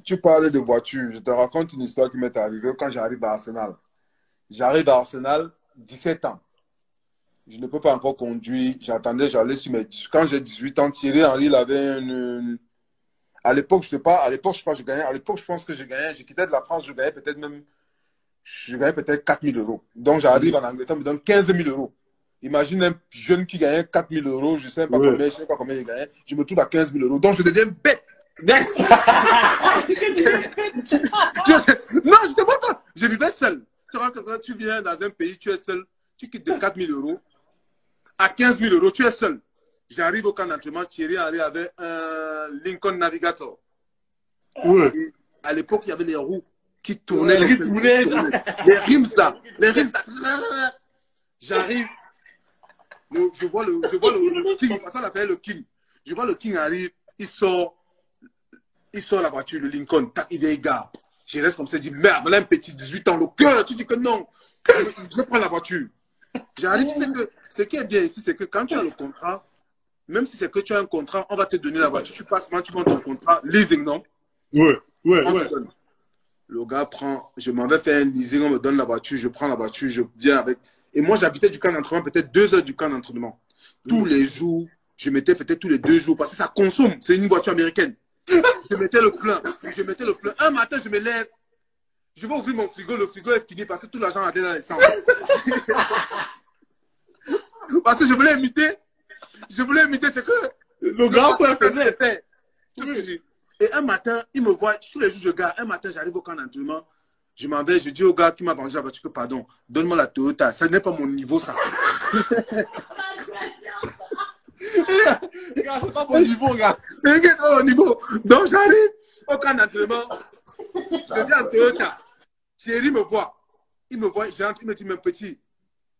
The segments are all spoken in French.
tu parles de voiture. Je te raconte une histoire qui m'est arrivée quand j'arrive à Arsenal. J'arrive à Arsenal, 17 ans. Je ne peux pas encore conduire. J'attendais, j'allais sur mes... Quand j'ai 18 ans, Thierry Henry, il avait une... À l'époque, je sais pas, à l'époque, je crois que je gagnais. À l'époque, je pense que je gagnais. Je quittais de la France, je gagnais peut-être même... Je gagnais peut-être 4 000 euros. Donc, j'arrive en Angleterre, on me donne 15 000 euros. Imagine un jeune qui gagnait 4 000 euros, je ne sais pas combien, je sais pas combien il gagnait. Je me trouve à 15 000 euros. Donc, je deviens bête. Non, je te vois pas. Je vivais seul. Tu vois que quand tu viens dans un pays, tu es seul. Tu quittes de 4 000 euros à 15 000 euros, tu es seul. J'arrive au camp d'entraînement, Thierry Henry avait un Lincoln Navigator. Ouais. Et à l'époque, il y avait les roues qui tournaient. Les rims là. Les rims là. J'arrive. Je vois le King. Ça on appelle le King. Je vois le King arrive. Il sort la voiture, le Lincoln. Tac, il vient, il gare. Je reste comme ça, je dis merde, là un petit 18 ans, le cœur. Tu dis que non. Je vais prendre la voiture. J'arrive, ce qui est bien ici, c'est que quand tu as le contrat, même si c'est que tu as un contrat, on va te donner la voiture. Tu passes, tu prends ton contrat, leasing, non? Ouais. Le gars prend, je m'en vais faire un leasing, on me donne la voiture, je prends la voiture, je viens avec. Et moi, j'habitais du camp d'entraînement, peut-être 2 heures du camp d'entraînement. Tous les jours, je mettais peut-être tous les 2 jours, parce que ça consomme, c'est une voiture américaine. Je mettais le plein. Un matin, je me lève, je vais ouvrir mon frigo, le frigo est fini parce que tout l'argent a été dans l'essence. Parce que je voulais imiter ce que le grand frère faisait. Et un matin, il me voit, tous les jours je garde. Un matin, j'arrive au camp d'entraînement, je m'en vais, je dis au gars qui m'a vendu la voiture que pardon, donne-moi la Toyota, ça n'est pas mon niveau ça. C'est pas mon niveau, gars. C'est pas mon niveau. Donc j'arrive au camp d'entraînement, je dis à Toyota, Thierry me voit, il j'entre, il me dit, mon petit,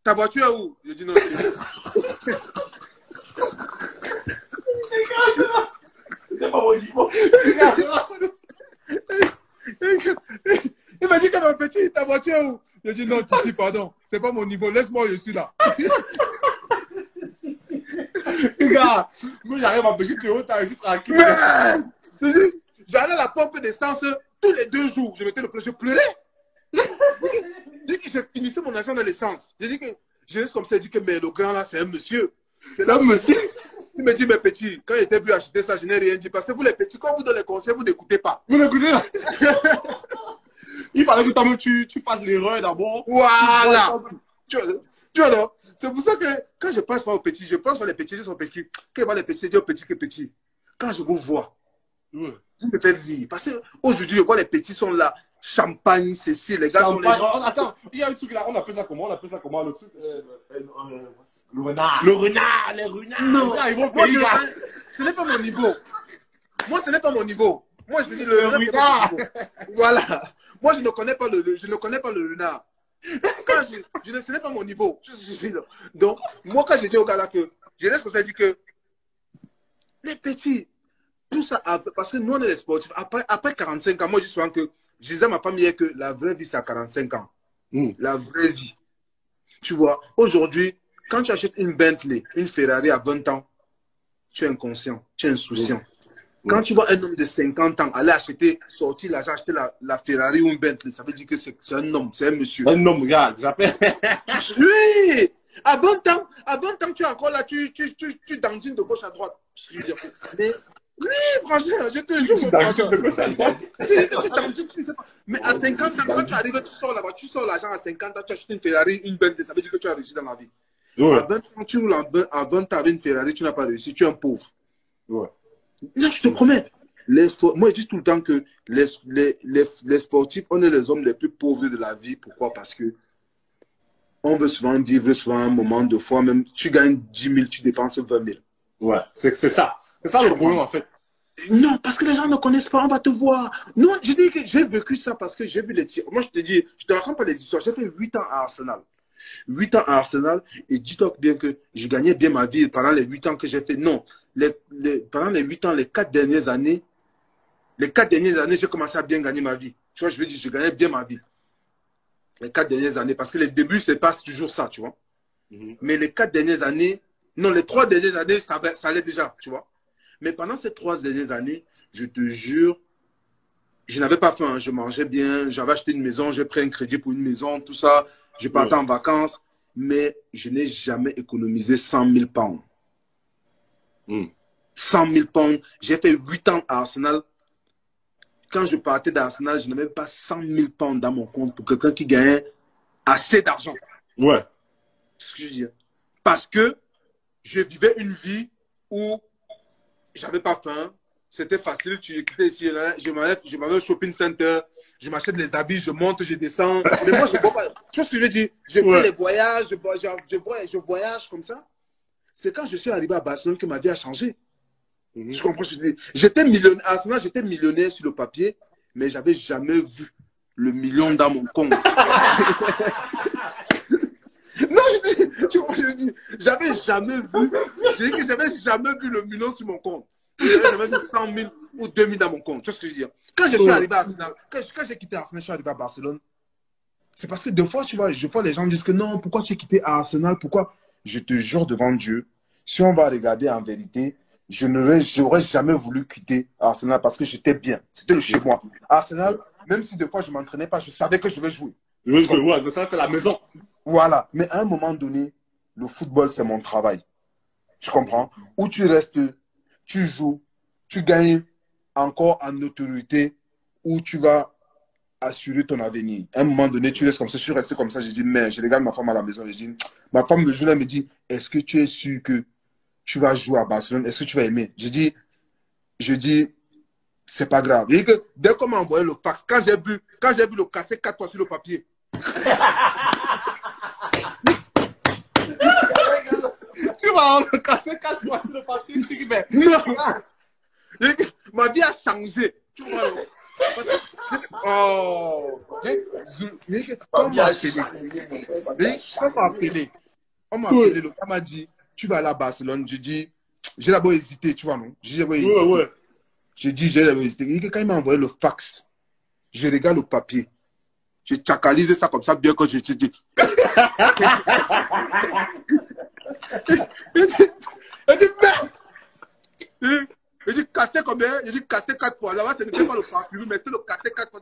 ta voiture est où? Je dis non, c'est pas mon niveau. Il m'a dit que mon petit, ta voiture est où? Je dis non, Titi, pardon, c'est pas mon niveau, laisse-moi, je suis là. Gars, moi j'arrive à petit Toyota ici tranquille. J'allais à la pompe d'essence tous les 2 jours. Je mettais le plein, je pleurais. Dès que je finissais mon argent dans l'essence, j'ai dit que je reste comme ça, j'ai dit que mais le grand là, c'est un monsieur. C'est un monsieur. Il me dit, mes petits, quand il était venu acheter ça, je n'ai rien dit. Parce que vous les petits, quand vous donnez les conseils, vous n'écoutez pas. Vous n'écoutez pas. Il fallait que toi-même tu fasses l'erreur d'abord. Voilà. Tu vois, non? C'est pour ça que quand je pense aux petits, je pense aux les petits, ils sont petits. Quand je vois les petits, je dis aux petits que petits. Quand je vous vois, je me fais rire. Parce qu'aujourd'hui, je vois les petits sont là. Champagne, ceci, les gars sont les... Attends, il y a un truc là, on appelle ça comment? Le truc le renard. Le renard, les renards. Non, ils vont payer, ce n'est pas mon niveau. Moi, ce n'est pas mon niveau. Moi, je dis le renard. Voilà. Moi, je ne connais pas le renard. Ce n'est pas mon niveau. Donc, moi, quand je dis au gars là que, je laisse comme ça, dit que les petits, tout ça, parce que nous, on est les sportifs, après 45 ans, moi, je dis souvent que, je disais à ma famille que la vraie vie, c'est à 45 ans. La vraie vie. Tu vois, aujourd'hui, quand tu achètes une Bentley, une Ferrari à 20 ans, tu es inconscient, tu es insouciant. Quand tu vois un homme de 50 ans aller sortir l'argent, acheter la Ferrari ou une Bentley, ça veut dire que c'est un homme, c'est un monsieur. Un homme, regarde, j'appelle. Oui! À 20 ans, tu es encore là, tu dandines de gauche à droite. Mais, oui, franchement, je te jure. Mais à 50 ans, quand tu arrives, tu sors là-bas, tu sors l'argent à 50 ans, tu achètes une Ferrari, une Bentley, ça veut dire que tu as réussi dans la vie. Ouais. À 20 ans, tu roules à 20 ans avec une Ferrari, tu n'as pas réussi, tu es un pauvre. Ouais. Là, je te promets. Moi, je dis tout le temps que les sportifs, on est les hommes les plus pauvres de la vie. Pourquoi? Parce que on veut souvent vivre un moment de foi, même tu gagnes 10 000, tu dépenses 20 000. Ouais, c'est ça. C'est ça le problème, en fait. Non, parce que les gens ne connaissent pas, on va te voir. Non, je dis que j'ai vécu ça parce que j'ai vu les tirs. Moi, je te dis, je te raconte pas des histoires. J'ai fait 8 ans à Arsenal. 8 ans à Arsenal, et dis-toi bien que je gagnais bien ma vie pendant les 8 ans que j'ai fait. Non, pendant les 8 ans, les 4 dernières années, j'ai commencé à bien gagner ma vie. Tu vois, je veux dire, je gagnais bien ma vie. Les 4 dernières années, parce que les débuts, c'est pas toujours ça, tu vois. Mais les 4 dernières années, non, les 3 dernières années, ça allait déjà, tu vois. Mais pendant ces 3 dernières années, je te jure, Je n'avais pas faim, hein. Je mangeais bien, j'avais acheté une maison, j'ai pris un crédit pour une maison, tout ça. Je partais en vacances, mais je n'ai jamais économisé 100 000 pounds. 100 000 pounds. J'ai fait 8 ans à Arsenal. Quand je partais d'Arsenal, je n'avais pas 100 000 pounds dans mon compte pour quelqu'un qui gagnait assez d'argent. Ouais. C'est ce que je veux dire. Parce que je vivais une vie où j'avais pas faim. C'était facile. Tu quittais ici, là, je m'avais au shopping center. Je m'achète les habits, je monte, je descends. Mais moi, je ne bois pas. Tu vois ce que je veux dire? Je fais les voyages, je voyage comme ça. C'est quand je suis arrivé à Barcelone que ma vie a changé. Je comprends ce que je dis. J'étais millionnaire. À ce moment, j'étais millionnaire sur le papier, mais je n'avais jamais vu le million dans mon compte. Non, je dis, j'avais jamais vu. Je dis que j'avais jamais vu le million sur mon compte. J'avais jamais vu 100 000 ou 2 000 dans mon compte. Tu vois ce que je veux dire? Quand je suis arrivé à Arsenal, quand j'ai quitté Arsenal, je suis arrivé à Barcelone. C'est parce que des fois, tu vois, les gens disent que non, pourquoi tu as quitté Arsenal? Pourquoi? Je te jure devant Dieu, si on va regarder en vérité, je n'aurais jamais voulu quitter Arsenal parce que j'étais bien. C'était le chez moi. Arsenal, même si des fois je ne m'entraînais pas, je savais que je vais jouer. Je vais jouer, ouais, ça c'est la maison. Voilà. Mais à un moment donné, le football, c'est mon travail. Tu comprends? Où tu restes, tu joues, tu gagnes encore en autorité, où tu vas assurer ton avenir. À un moment donné, tu restes comme ça. Je suis resté comme ça. J'ai dit, mais je regarde ma femme à la maison. J'ai dit, ma femme me joue là, me dit, est-ce que tu es sûr que tu vas jouer à Barcelone? Est-ce que tu vas aimer? Je dis, c'est pas grave. Et que dès qu'on m'a envoyé le fax, quand j'ai vu le casser 4 fois sur le papier, tu vas le casser 4 fois sur le papier. Je dis, mais non! Ma vie a changé. Tu vois, oh! On m'a appelé. On m'a appelé. Le gars m'a dit, tu vas aller à Barcelone. J'ai dit, j'ai d'abord hésité, tu vois, non? J'ai d'abord hésité. Ouais. J'ai dit, j'ai d'abord hésité. Quand il m'a envoyé le fax, je regarde le papier. J'ai tchakalisé ça comme ça, bien que je te dis. Il dit, merde! Il dit, casser combien? Il dit, casser 4 fois. Là-bas, ce n'était pas le parfumé, mais c'était le casser 4 fois.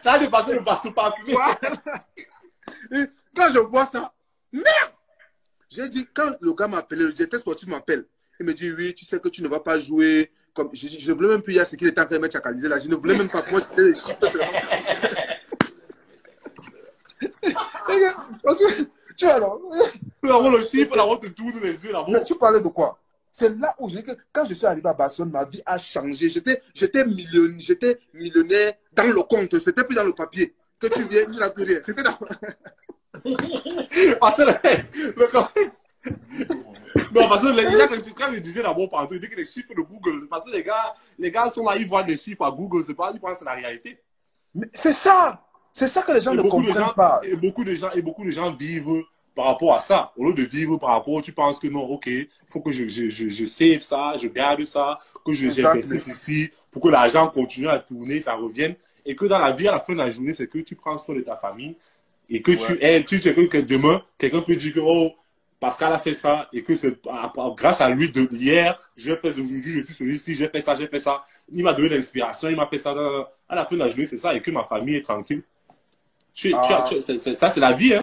Ça a dépassé le bassin parfumé. Quand je vois ça, merde! J'ai dit, quand le gars m'a appelé, le directeur sportif m'appelle. Il me dit, oui, tu sais que tu ne vas pas jouer. Comme, je ne voulais même plus dire ce qu'il était en train de me chacaliser là. Je ne voulais même pas. Moi, j'étais tu vois, alors. Là-bas, le chiffre, là-bas, te tourne les yeux, là-bas. Tu parlais de quoi? C'est là où j'ai que quand je suis arrivé à Barcelone, ma vie a changé. J'étais millionnaire dans le compte. C'était plus dans le papier. Que tu viens, tu n'as plus rien. C'était dans. Parce que non, parce que les gars, quand je disais là-bas partout, ils disent que les chiffres de Google, parce que les gars sont là, ils voient des chiffres à Google, c'est pas, ils pensent que c'est la réalité. C'est ça! C'est ça que les gens ne comprennent pas. Et beaucoup de gens vivent par rapport à ça. Au lieu de vivre par rapport, tu penses que non, ok, il faut que je save ça, je garde ça, que j'investisse ici, pour que l'argent continue à tourner, ça revienne. Et que dans la vie, à la fin de la journée, c'est que tu prends soin de ta famille et que tu sais que demain, quelqu'un peut dire que, oh, Pascal a fait ça et que c'est grâce à lui hier, j'ai fait aujourd'hui, je suis celui-ci, j'ai fait ça. Il m'a donné l'inspiration, il m'a fait ça. À la fin de la journée, c'est ça, et que ma famille est tranquille. Ça, c'est la vie, hein.